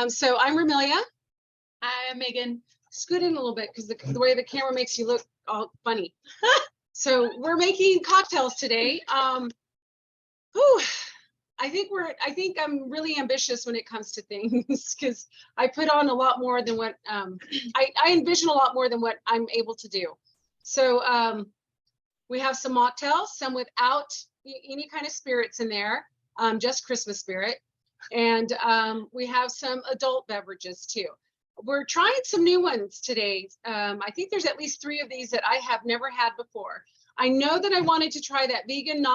So I'm Romelia. I'm Megan. Scoot in a little bit because the way the camera makes you look all funny. So we're making cocktails today. I think I'm really ambitious when it comes to things because I put on a lot more than what I envision a lot more than what I'm able to do. So we have some mocktails, some without any kind of spirits in there, just Christmas spirit. And we have some adult beverages too. We're trying some new ones today. I think there's at least 3 of these that I have never had before. I know that I wanted to try that vegan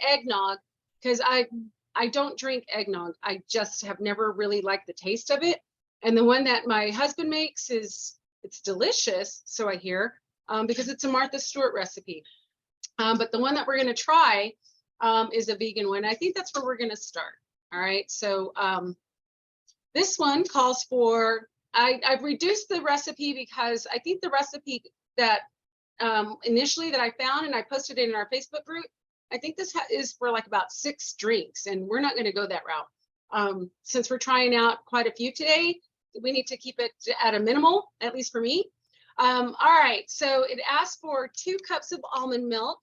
eggnog because I don't drink eggnog. I just have never really liked the taste of it. And the one that my husband makes it's delicious, so I hear, because it's a Martha Stewart recipe. But the one that we're going to try is a vegan one. I think that's where we're going to start. All right. So this one calls for, I've reduced the recipe because I think the recipe that initially that I found and I posted it in our Facebook group, I think this is for like about 6 drinks, and we're not going to go that route. Since we're trying out quite a few today, we need to keep it at a minimal, at least for me. All right, so it asks for 2 cups of almond milk,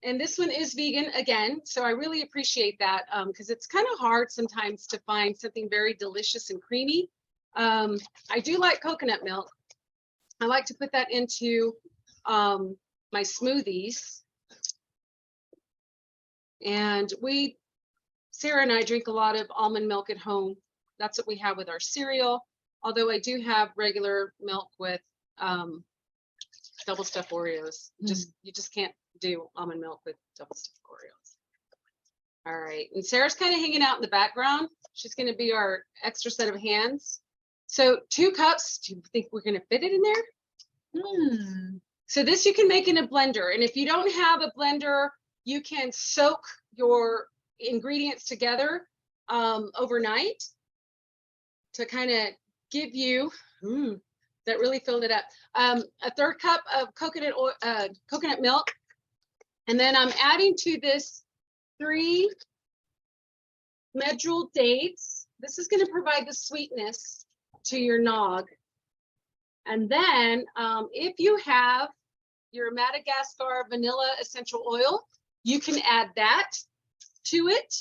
and this one is vegan again, so I really appreciate that because it's kind of hard sometimes to find something very delicious and creamy. I do like coconut milk. I like to put that into my smoothies. And Sarah and I drink a lot of almond milk at home. That's what we have with our cereal. Although I do have regular milk with double stuffed Oreos. You just can't do almond milk with double stuffed Oreos. All right, and Sarah's kind of hanging out in the background. She's going to be our extra set of hands. So 2 cups. Do you think we're going to fit it in there? So this you can make in a blender, and if you don't have a blender, you can soak your ingredients together overnight to kind of give you, that really filled it up, a 1/3 cup of coconut milk. And then I'm adding to this 3 medjool dates. This is going to provide the sweetness to your nog. And then if you have your Madagascar vanilla essential oil, you can add that to it,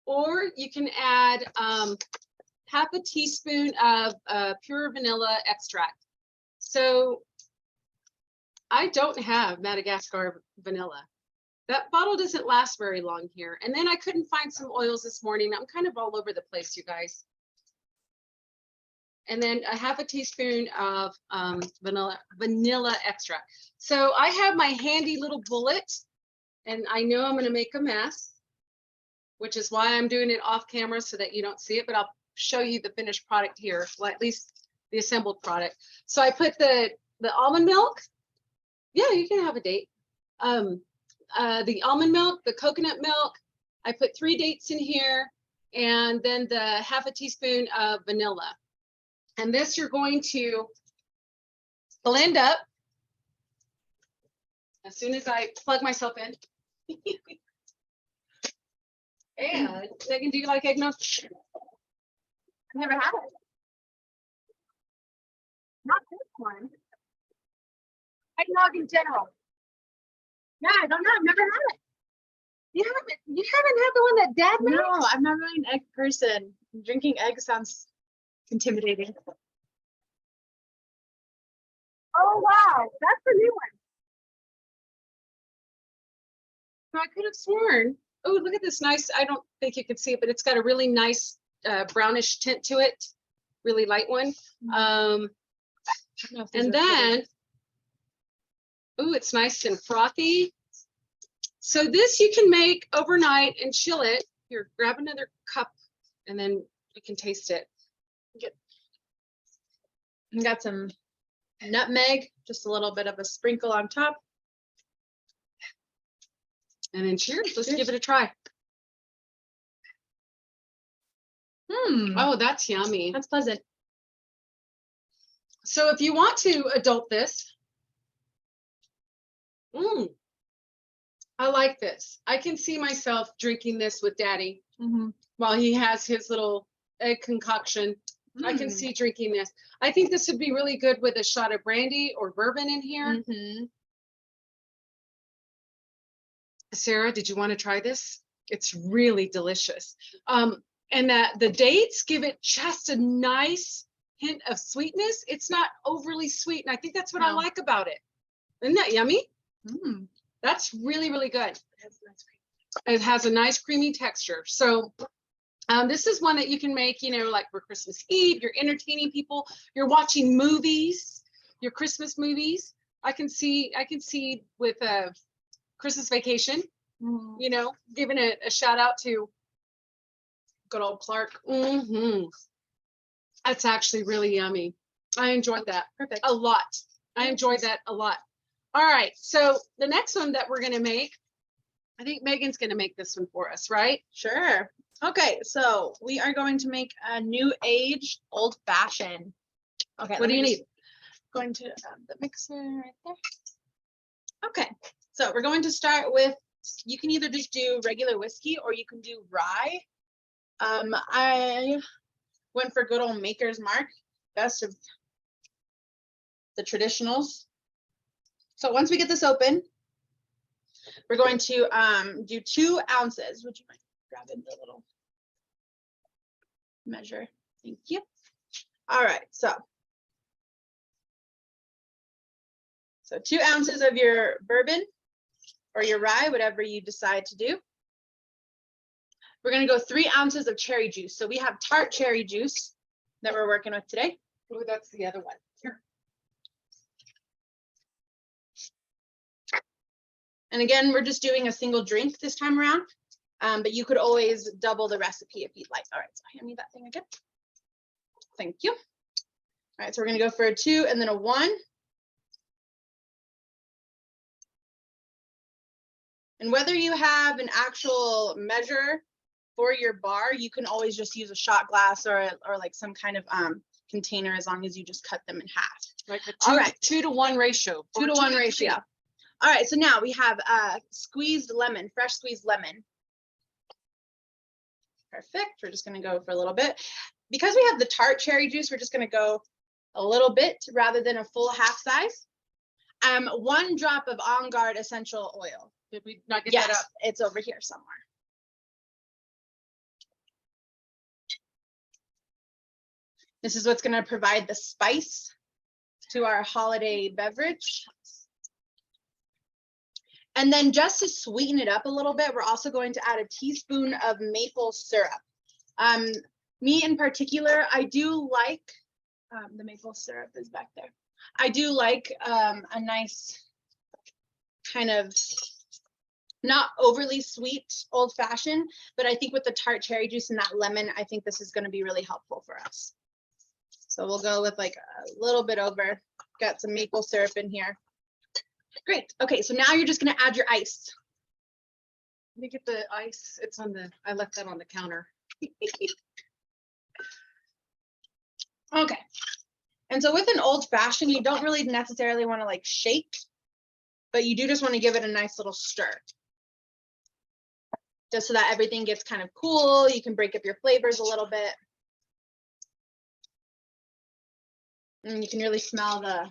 or you can add 1/2 teaspoon of pure vanilla extract. So I don't have Madagascar vanilla. That bottle doesn't last very long here. And then I couldn't find some oils this morning. I'm kind of all over the place, you guys. And then 1/2 teaspoon of vanilla extract. So I have my handy little bullet, and I know I'm going to make a mess, which is why I'm doing it off camera so that you don't see it, but I'll show you the finished product here, well, at least the assembled product. So I put the almond milk. Yeah, you can have a date. The almond milk, the coconut milk. I put 3 dates in here, and then the 1/2 teaspoon of vanilla. And this you're going to blend up as soon as I plug myself in. And Megan, do you like eggnog? I've never had it. Not this one. Eggnog in general. Yeah, I don't know. I've never had it. You haven't had the one that Dad made? No, I'm not really an egg person. Drinking egg sounds intimidating. Oh wow, that's a new one. So I could have sworn. Oh, look at this nice. I don't think you could see it, but it's got a really nice brownish tint to it. Really light one. And then, oh, it's nice and frothy. So this you can make overnight and chill it. Here, grab another cup, and then you can taste it. I got some nutmeg, just a little bit of a sprinkle on top. And then cheers. Let's give it a try. Oh, that's yummy. That's pleasant. So if you want to adult this, I like this. I can see myself drinking this with Daddy while he has his little egg concoction. I can see drinking this. I think this would be really good with a shot of brandy or bourbon in here. Sarah, did you want to try this? It's really delicious. And that the dates give it just a nice hint of sweetness. It's not overly sweet. And I think that's what I like about it. Isn't that yummy? That's really, really good. It has a nice creamy texture. So this is one that you can make, you know, like for Christmas Eve, you're entertaining people, you're watching movies, your Christmas movies. I can see with a Christmas Vacation, you know, giving it a shout out to good old Clark. That's actually really yummy. I enjoyed that a lot. I enjoyed that a lot. All right, so the next one that we're gonna make, I think Megan's gonna make this one for us, right? Sure. Okay, so we are going to make a new age old fashioned. Okay, What do you need? Going to the mixer right there. Okay, so we're going to start with, you can either just do regular whiskey or you can do rye. I went for good old Maker's Mark, best of the traditionals. So once we get this open, we're going to do 2 ounces. Would you mind grabbing the little measure? Thank you. All right, so 2 ounces of your bourbon or your rye, whatever you decide to do. We're going to go 3 ounces of cherry juice. So we have tart cherry juice that we're working with today. Oh, that's the other one. Here. And again, we're just doing a single drink this time around, but you could always double the recipe if you'd like. All right, so hand me that thing again. Thank you. All right, so we're going to go for a 2 and then a 1. And whether you have an actual measure for your bar, you can always just use a shot glass or like some kind of container, as long as you just cut them in half. Like a 2 to 1 ratio. 2 to 1 ratio. All right, so now we have squeezed lemon, fresh squeezed lemon. Perfect. We're just going to go for a little bit. Because we have the tart cherry juice, we're just going to go a little bit rather than a full half size. 1 drop of On Guard essential oil. Did we not get Yes, that up? it's over here somewhere. This is what's going to provide the spice to our holiday beverage. And then just to sweeten it up a little bit, we're also going to add a teaspoon of maple syrup. Me in particular, I do like, the maple syrup is back there. I do like a nice kind of not overly sweet old fashioned, but I think with the tart cherry juice and that lemon, I think this is going to be really helpful for us. So we'll go with like a little bit over, got some maple syrup in here. Great. Okay, so now you're just going to add your ice. Let me get the ice. It's on the, I left that on the counter. Okay. And so with an old fashioned, you don't really necessarily want to like shake, but you do just want to give it a nice little stir. Just so that everything gets kind of cool. You can break up your flavors a little bit. And you can really smell the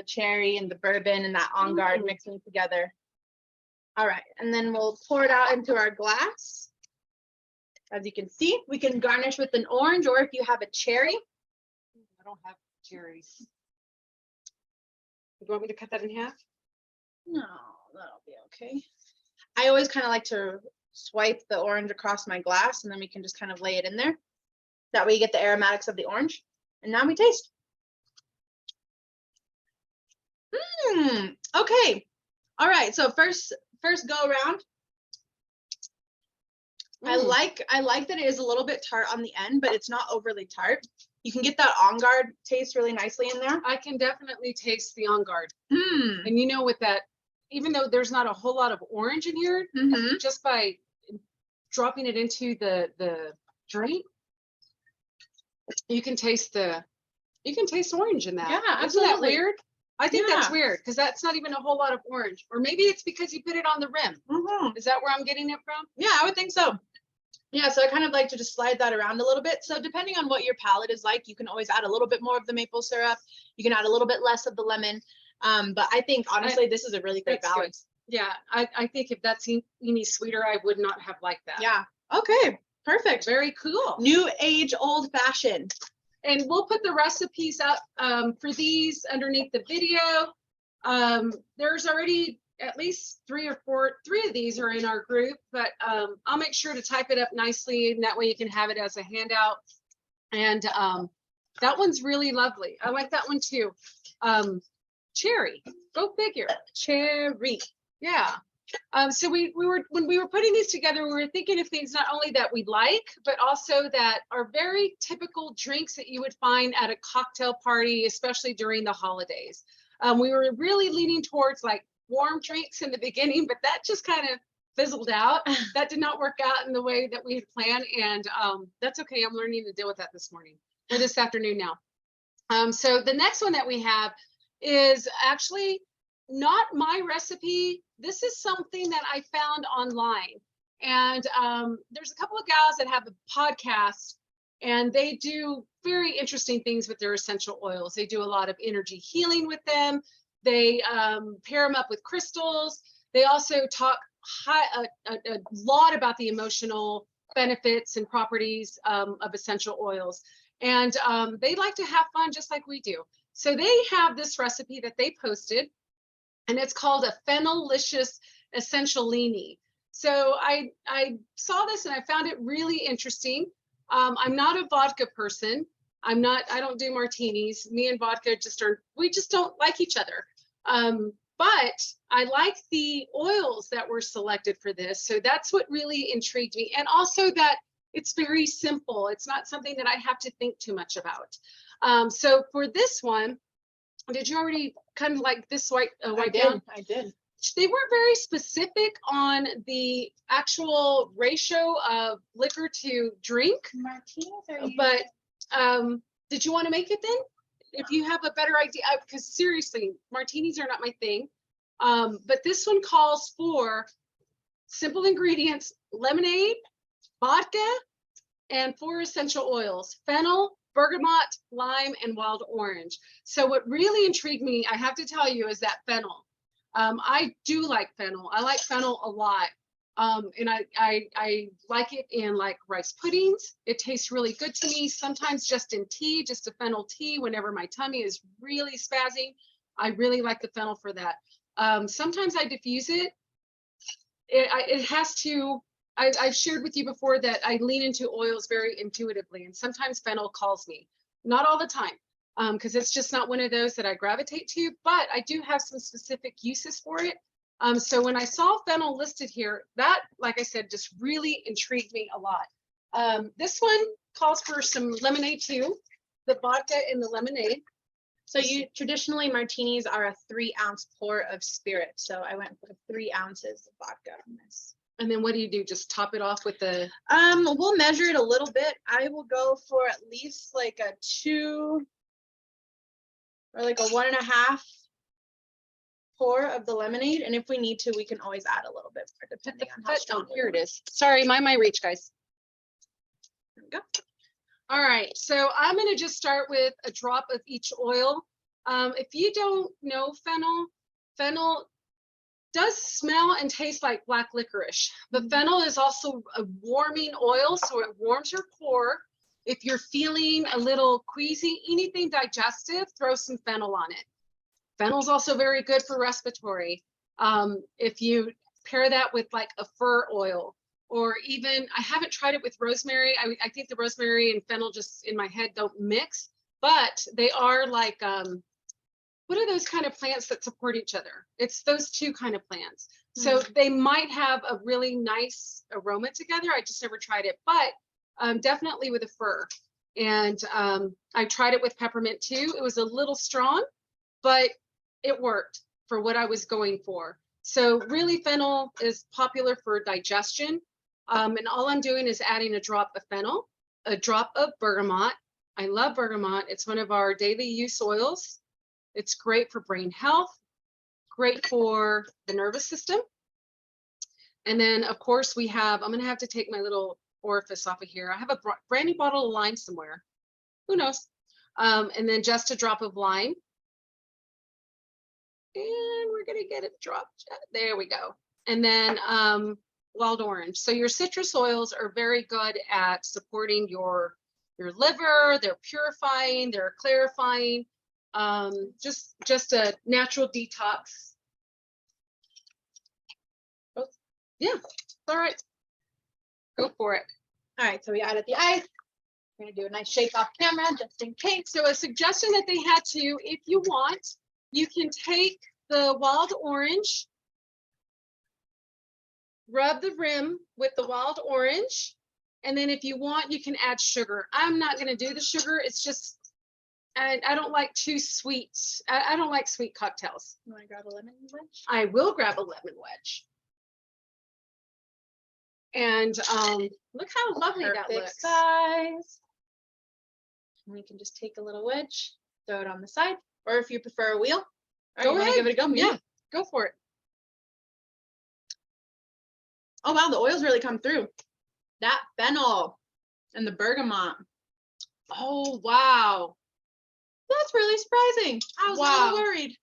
cherry and the bourbon and that On Guard mixing together. All right, and then we'll pour it out into our glass. As you can see, we can garnish with an orange, or if you have a cherry. I don't have cherries. You want me to cut that in half? No, that'll be okay. I always kind of like to swipe the orange across my glass, and then we can just kind of lay it in there. That way you get the aromatics of the orange. And now we taste. Okay. All right, so first go around. I like that it is a little bit tart on the end, but it's not overly tart. You can get that On Guard taste really nicely in there. I can definitely taste the On Guard. And you know, with that, even though there's not a whole lot of orange in here, just by dropping it into the drink, you can taste orange in that. Yeah, Isn't that absolutely. weird? I think that's weird because that's not even a whole lot of orange. Or maybe it's because you put it on the rim. Is that where I'm getting it from? Yeah, I would think so. Yeah, so I kind of like to just slide that around a little bit. So depending on what your palate is like, you can always add a little bit more of the maple syrup. You can add a little bit less of the lemon. But I think honestly, this is a really great balance. Good. Yeah, I think if that's any sweeter, I would not have liked that. Yeah. Okay. Perfect. Very cool. New age, old fashioned. And we'll put the recipes up for these underneath the video. There's already at least 3 of these are in our group, but I'll make sure to type it up nicely, and that way you can have it as a handout. And that one's really lovely. I like that one too. Cherry, go figure. Cherry. Yeah. So when we were putting these together, we were thinking of things not only that we like, but also that are very typical drinks that you would find at a cocktail party, especially during the holidays. We were really leaning towards like warm drinks in the beginning, but that just kind of fizzled out. That did not work out in the way that we had planned, and that's okay. I'm learning to deal with that this morning or this afternoon now. So the next one that we have is actually not my recipe. This is something that I found online, and there's a couple of gals that have a podcast, and they do very interesting things with their essential oils. They do a lot of energy healing with them. They pair them up with crystals. They also talk a lot about the emotional benefits and properties of essential oils, and they like to have fun just like we do. So they have this recipe that they posted, and it's called a Fennel-licious Essentialini. So I saw this and I found it really interesting. I'm not a vodka person. I don't do martinis. Me and vodka we just don't like each other. But I like the oils that were selected for this. So that's what really intrigued me. And also that it's very simple. It's not something that I have to think too much about. So for this one, did you already kind of like this white down? I did. They weren't very specific on the actual ratio of liquor to drink. Martinis but did you want to make it then? If you have a better idea, because seriously, martinis are not my thing. But this one calls for simple ingredients: lemonade, vodka, and 4 essential oils: fennel, bergamot, lime, and wild orange. So what really intrigued me, I have to tell you, is that fennel. I do like fennel. I like fennel a lot. And I like it in like rice puddings. It tastes really good to me. Sometimes just in tea, just a fennel tea, whenever my tummy is really spazzing. I really like the fennel for that. Sometimes I diffuse it. It has to, I've shared with you before that I lean into oils very intuitively, and sometimes fennel calls me. Not all the time, because it's just not one of those that I gravitate to, but I do have some specific uses for it. So when I saw fennel listed here, that, like I said, just really intrigued me a lot. This one calls for some lemonade too, the vodka and the lemonade. So traditionally martinis are a 3-ounce pour of spirit. So I went for 3 ounces of vodka on this. And then what do you do? Just top it off with the? We'll measure it a little bit. I will go for at least like a 2 or like a 1.5 pour of the lemonade. And if we need to, we can always add a little bit more depending on how strong. Oh, here it is. Sorry, my reach, guys. There we go. All right, so I'm going to just start with a drop of each oil. If you don't know fennel does smell and taste like black licorice. But fennel is also a warming oil, so it warms your core. If you're feeling a little queasy, anything digestive, throw some fennel on it. Fennel is also very good for respiratory. If you pair that with like a fir oil, or even, I haven't tried it with rosemary. I think the rosemary and fennel just in my head don't mix, but they are like, what are those kind of plants that support each other? It's those 2 kind of plants. So they might have a really nice aroma together. I just never tried it, but definitely with a fir. And I tried it with peppermint too. It was a little strong, but it worked for what I was going for. So really fennel is popular for digestion. And all I'm doing is adding a drop of fennel, a drop of bergamot. I love bergamot. It's one of our daily use oils. It's great for brain health, great for the nervous system. And then of course we have, I'm gonna have to take my little orifice off of here. I have a brand new bottle of lime somewhere. Who knows? And then just a drop of lime. And we're gonna get it dropped. There we go. And then wild orange. So your citrus oils are very good at supporting your liver. They're purifying, they're clarifying. Just a natural detox. Oh, yeah, all right. Go for it. All right, so we added the ice. We're gonna do a nice shake off camera just in case. So a suggestion that they had to, if you want, you can take the wild orange, rub the rim with the wild orange, and then if you want, you can add sugar. I'm not going to do the sugar. It's just, I don't like too sweet. I don't like sweet cocktails. You want to grab a lemon wedge? I will grab a lemon wedge. And look how lovely that Perfect looks. size. And we can just take a little wedge, throw it on the side, or if you prefer a wheel. Go ahead. Give it a go. Yeah, go for it. Oh wow, the oils really come through. That fennel and the bergamot. Oh wow, that's really surprising. I was a little worried.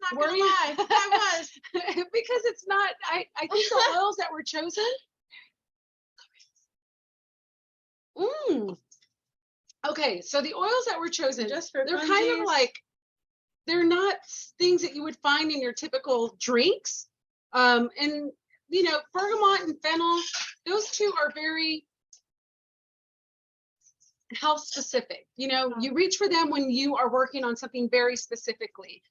Not gonna lie, I was. Because it's not. I think the oils that were chosen. Okay, so the oils that were chosen, they're kind of like, they're not things that you would find in your typical drinks. And you know, bergamot and fennel, those two are very health specific. You know, you reach for them when you are working on something very specifically.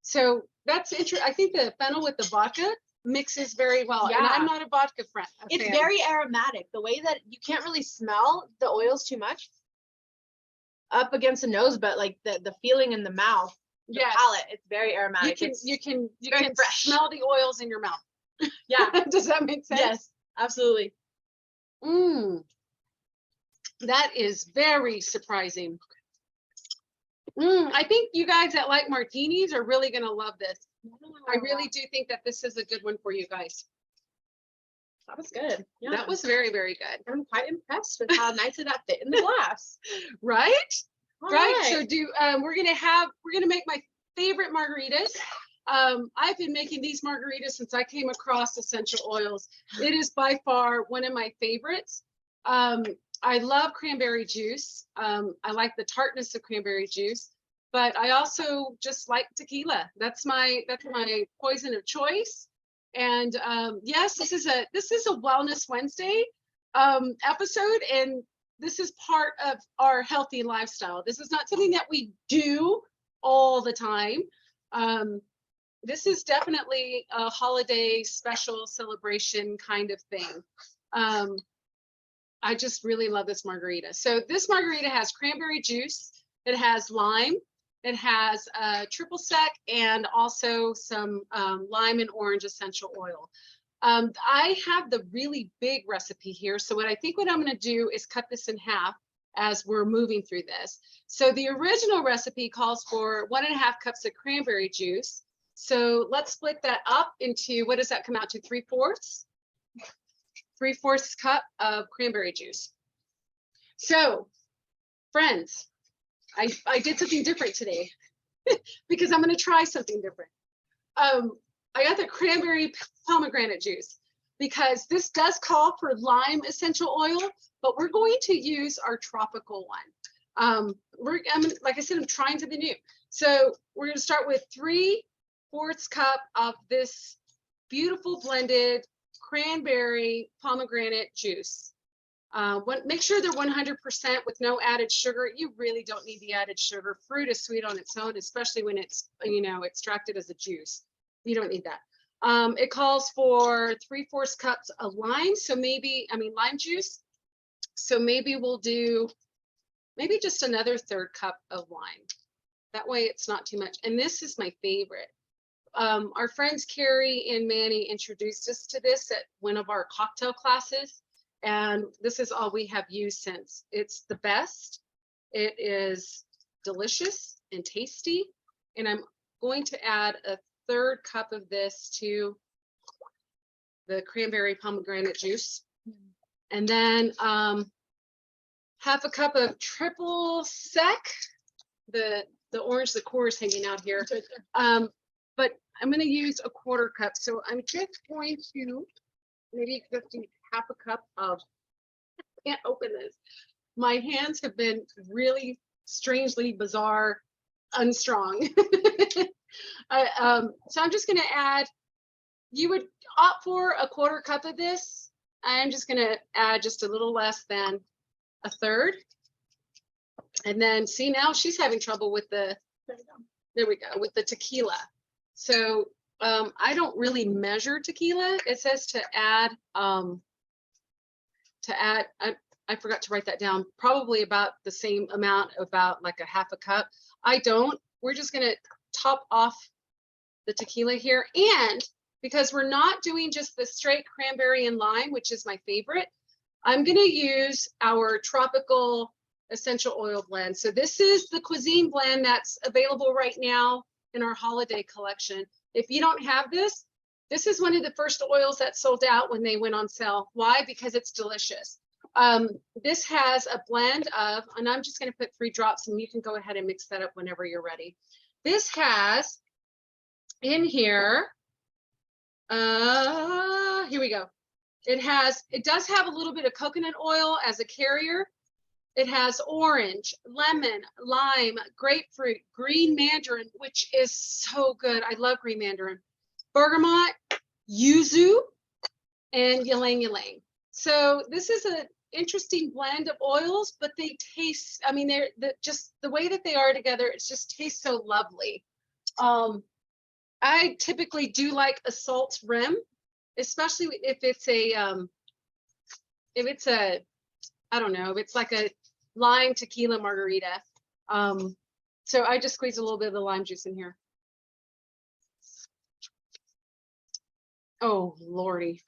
So that's interesting. I think the fennel with the vodka mixes very well. Yeah. And I'm not a vodka fan. It's very aromatic. The way that you can't really smell the oils too much up against the nose, but like the feeling in the mouth, the palate, it's very aromatic. You can fresh. smell the oils in your mouth. Yeah. Does that make sense? Yes, absolutely. That is very surprising. I think you guys that like martinis are really going to love this. I really do think that this is a good one for you guys. That was good. Yeah. That was very, very good. I'm quite impressed with how nicely that fit in the glass. Right? All right. So we're gonna make my favorite margaritas. I've been making these margaritas since I came across essential oils. It is by far one of my favorites. I love cranberry juice. I like the tartness of cranberry juice, but I also just like tequila. That's my poison of choice. And yes, this is a Wellness Wednesday episode, and this is part of our healthy lifestyle. This is not something that we do all the time. This is definitely a holiday special celebration kind of thing. I just really love this margarita. So this margarita has cranberry juice, it has lime, it has triple sec, and also some lime and orange essential oil. I have the really big recipe here. So what I'm going to do is cut this in half as we're moving through this. So the original recipe calls for 1.5 cups of cranberry juice. So let's split that up into, what does that come out to? 3/4? 3/4 cup of cranberry juice. So friends, I did something different today because I'm going to try something different. I got the cranberry pomegranate juice because this does call for lime essential oil, but we're going to use our tropical one. Like I said, I'm trying something new. So we're going to start with 3/4 cup of this beautiful blended cranberry pomegranate juice. Make sure they're 100% with no added sugar. You really don't need the added sugar. Fruit is sweet on its own, especially when it's, you know, extracted as a juice. You don't need that. It calls for 3/4 cups of lime. So lime juice. So maybe we'll do just another 1/3 cup of lime. That way it's not too much. And this is my favorite. Our friends Carrie and Manny introduced us to this at one of our cocktail classes. And this is all we have used since. It's the best. It is delicious and tasty. And I'm going to add a 1/3 cup of this to the cranberry pomegranate juice. And then half a cup of triple sec. The orange, the core is hanging out here. But I'm going to use a quarter cup. So I'm just going to maybe just do half a cup of, I can't open this. My hands have been really strangely bizarre, unstrong. So I'm just going to add, you would opt for a quarter cup of this. I'm just going to add just a little less than a third. And then see, now she's having trouble with the, there we go, with the tequila. So I don't really measure tequila. It says to add, I forgot to write that down, probably about the same amount, about like a half a cup. I don't. We're just going to top off the tequila here. And because we're not doing just the straight cranberry and lime, which is my favorite, I'm going to use our tropical essential oil blend. So this is the cuisine blend that's available right now in our holiday collection. If you don't have this, this is one of the first oils that sold out when they went on sale. Why? Because it's delicious. This has a blend of, and I'm just going to put 3 drops, and you can go ahead and mix that up whenever you're ready. This has in here, here we go. It does have a little bit of coconut oil as a carrier. It has orange, lemon, lime, grapefruit, green mandarin, which is so good. I love green mandarin, bergamot, yuzu, and ylang ylang. So this is an interesting blend of oils, but they taste, I mean, they're just the way that they are together, it just tastes so lovely. I typically do like a salt rim, especially if it's a, I don't know, if it's like a lime tequila margarita. So I just squeeze a little bit of the lime juice in here. Oh, Lordy.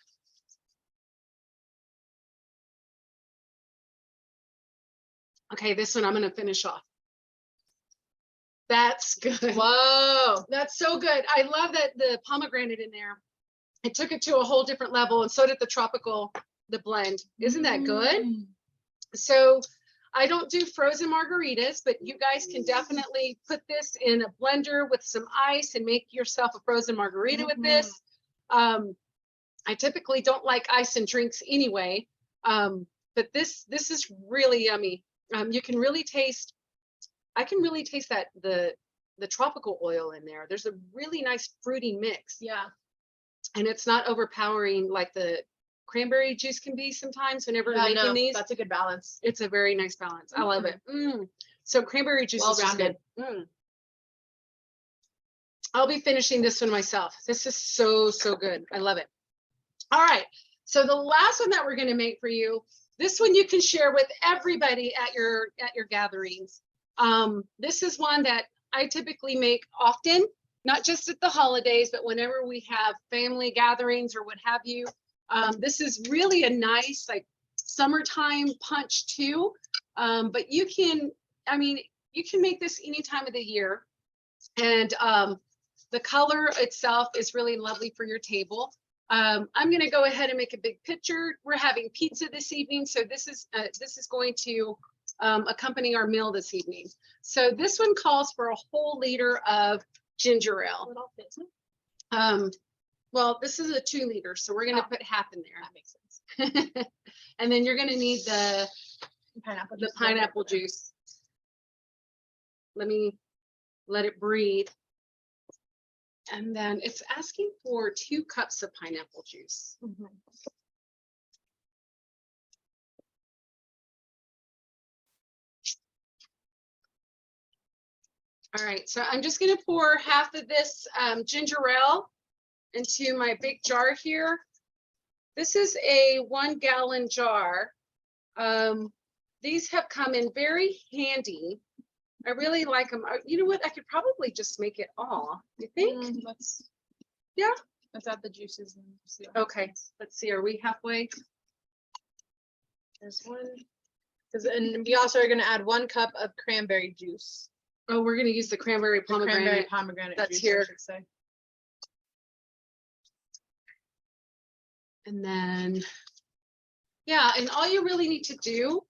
Okay, this one I'm going to finish off. That's good. Whoa, that's so good. I love that the pomegranate in there. It took it to a whole different level, and so did the blend. Isn't that good? So I don't do frozen margaritas, but you guys can definitely put this in a blender with some ice and make yourself a frozen margarita with this. I typically don't like ice in drinks anyway, but this is really yummy. You can really taste, I can really taste that the tropical oil in there. There's a really nice fruity mix. Yeah. And it's not overpowering like the cranberry juice can be sometimes whenever you're making these. That's a good balance. It's a very nice balance. I love it. So cranberry juice is just good. I'll be finishing this one myself. This is so good. I love it. All right. So the last one that we're going to make for you, this one you can share with everybody at your gatherings. This is one that I typically make often, not just at the holidays, but whenever we have family gatherings or what have you. This is really a nice like summertime punch too. But you can, I mean, you can make this any time of the year. And the color itself is really lovely for your table. I'm going to go ahead and make a big picture. We're having pizza this evening, so this is going to accompany our meal this evening. So this one calls for a whole liter of ginger ale. Well, this is a 2 liter, so we're going to put half in there. That makes sense. And then you're going to need the pineapple juice. Let me let it breathe. And then it's asking for 2 cups of pineapple juice. All right, so I'm just going to pour half of this ginger ale into my big jar here. This is a 1-gallon jar. These have come in very handy. I really like them. You know what? I could probably just make it all. You think? Yeah. Let's add the juices. Okay. Let's see. Are we halfway? There's one. And we also are going to add 1 cup of cranberry juice. Oh, we're going to use the cranberry pomegranate. That's juice, here. I should say. And then Yeah, and all you really need to do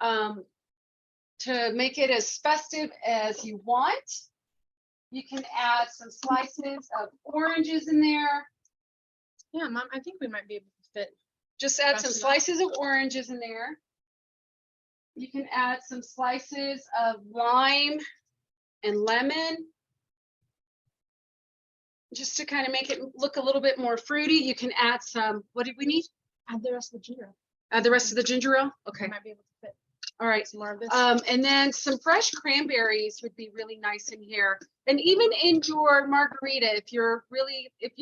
to make it as festive as you want, you can add some slices of oranges in there. Yeah, Mom, I think we might be able to fit. Just add Rest some of it. slices of oranges in there. You can add some slices of lime and lemon, just to kind of make it look a little bit more fruity. You can add some, what did we need? Add the rest of the ginger ale. Add the rest of the ginger ale? Okay. We might be able to fit All right. some more of this. And then some fresh cranberries would be really nice in here. And even in your margarita, if you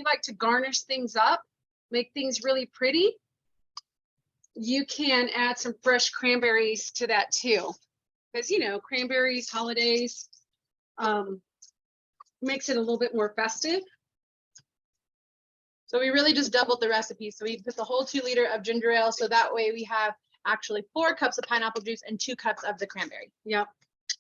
like to garnish things up, make things really pretty, you can add some fresh cranberries to that too. Because, you know, cranberries, holidays, makes it a little bit more festive. So we really just doubled the recipe. So we put the whole 2 liter of ginger ale. So that way we have actually 4 cups of pineapple juice and 2 cups of the cranberry. Yep.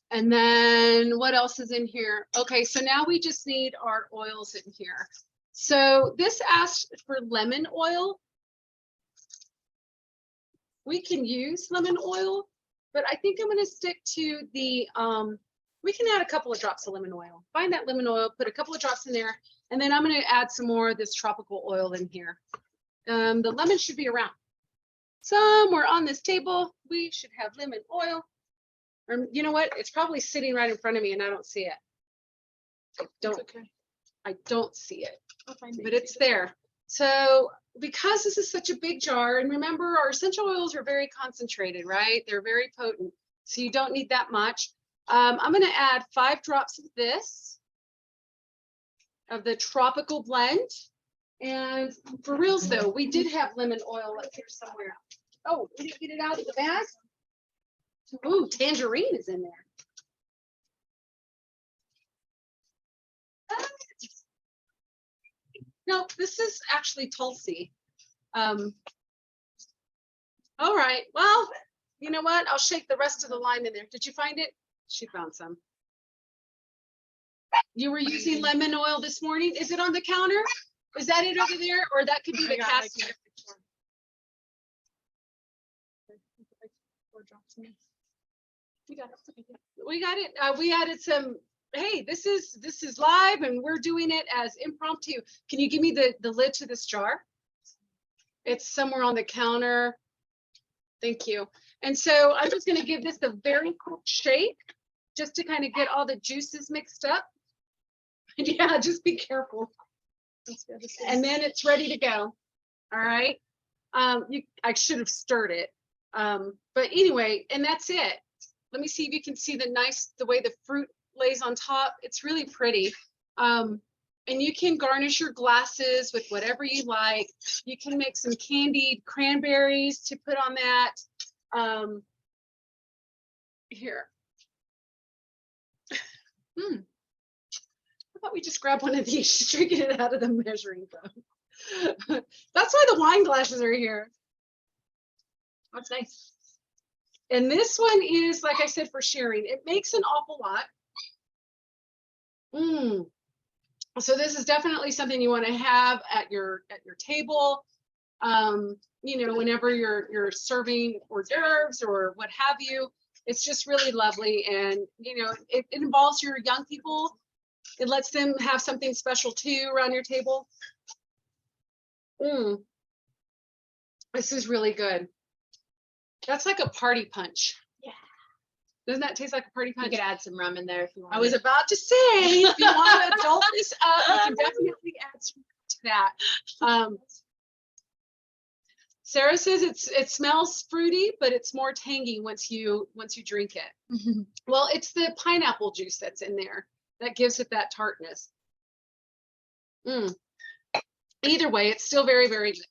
And then what else is in here? Okay, so now we just need our oils in here. So this asked for lemon oil. We can use lemon oil, but I think I'm going to stick to the, we can add a couple of drops of lemon oil. Find that lemon oil, put a couple of drops in there, and then I'm going to add some more of this tropical oil in here. The lemon should be around. Somewhere on this table, we should have lemon oil. Or you know what? It's probably sitting right in front of me and I don't see it. I don't see it, but it's there. So because this is such a big jar, and remember our essential oils are very concentrated, right? They're very potent. So you don't need that much. I'm going to add 5 drops of this, of the tropical blend. And for reals though, we did have lemon oil up here somewhere. Oh, we didn't get it out of the bag? Ooh, tangerine is in there. No, this is actually Tulsi. All right, well, you know what? I'll shake the rest of the lime in there. Did you find it? She found some. You were using lemon oil this morning. Is it on the counter? Is that it over there? Or that could be the cast iron? We got it. We got it. We added some. Hey, this is live, and we're doing it as impromptu. Can you give me the lid to this jar? It's somewhere on the counter. Thank you. And so I'm just going to give this a very quick shake, just to kind of get all the juices mixed up. Yeah, just be careful. And then it's ready to go. All right. I should have stirred it. But anyway, and that's it. Let me see if you can see the way the fruit lays on top. It's really pretty. And you can garnish your glasses with whatever you like. You can make some candied cranberries to put on that. Here. How about we just grab one of these, drinking it out of the measuring cup. That's why the wine glasses are here. That's nice. And this one is, like I said, for sharing. It makes an awful lot. So this is definitely something you want to have at your table. You know, whenever you're serving hors d'oeuvres or what have you. It's just really lovely, and you know, it involves your young people. It lets them have something special too around your table. This is really good. That's like a party punch. Yeah. Doesn't that taste like a party punch? You could add some rum in there if you want. I was about to say, if you want to adult this up, you can definitely add some to that. Sarah says it smells fruity, but it's more tangy once you drink it. Well, it's the pineapple juice that's in there that gives it that tartness. Either way, it's still very, very good.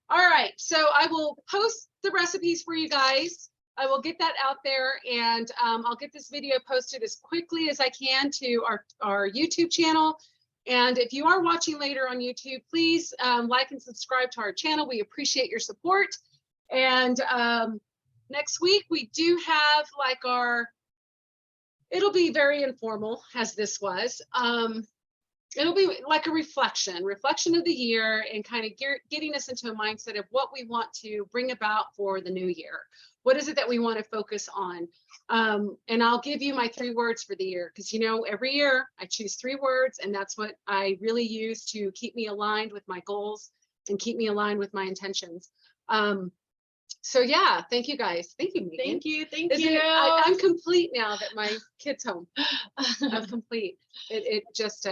All right, so I will post the recipes for you guys. I will get that out there, and I'll get this video posted as quickly as I can to our YouTube channel. And if you are watching later on YouTube, please like and subscribe to our channel. We appreciate your support. And next week we do have like it'll be very informal as this was. it'll be like a reflection of the year, and kind of getting us into a mindset of what we want to bring about for the new year. What is it that we want to focus on? And I'll give you my 3 words for the year, because, you know, every year I choose 3 words, and that's what I really use to keep me aligned with my goals and keep me aligned with my intentions. So yeah, thank you guys. Thank you, Megan. Thank you. Thank Isn't you. I'm complete now that my kid's home. I'm complete. It just,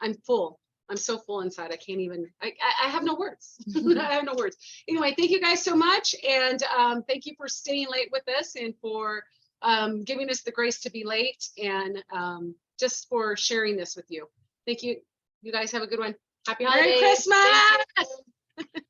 I'm full. I'm so full inside. I can't even, I have no words. I have no words. Anyway, thank you guys so much. And thank you for staying late with us, and for giving us the grace to be late, and just for sharing this with you. Thank you. You guys have a good one. Happy holidays. Merry Christmas.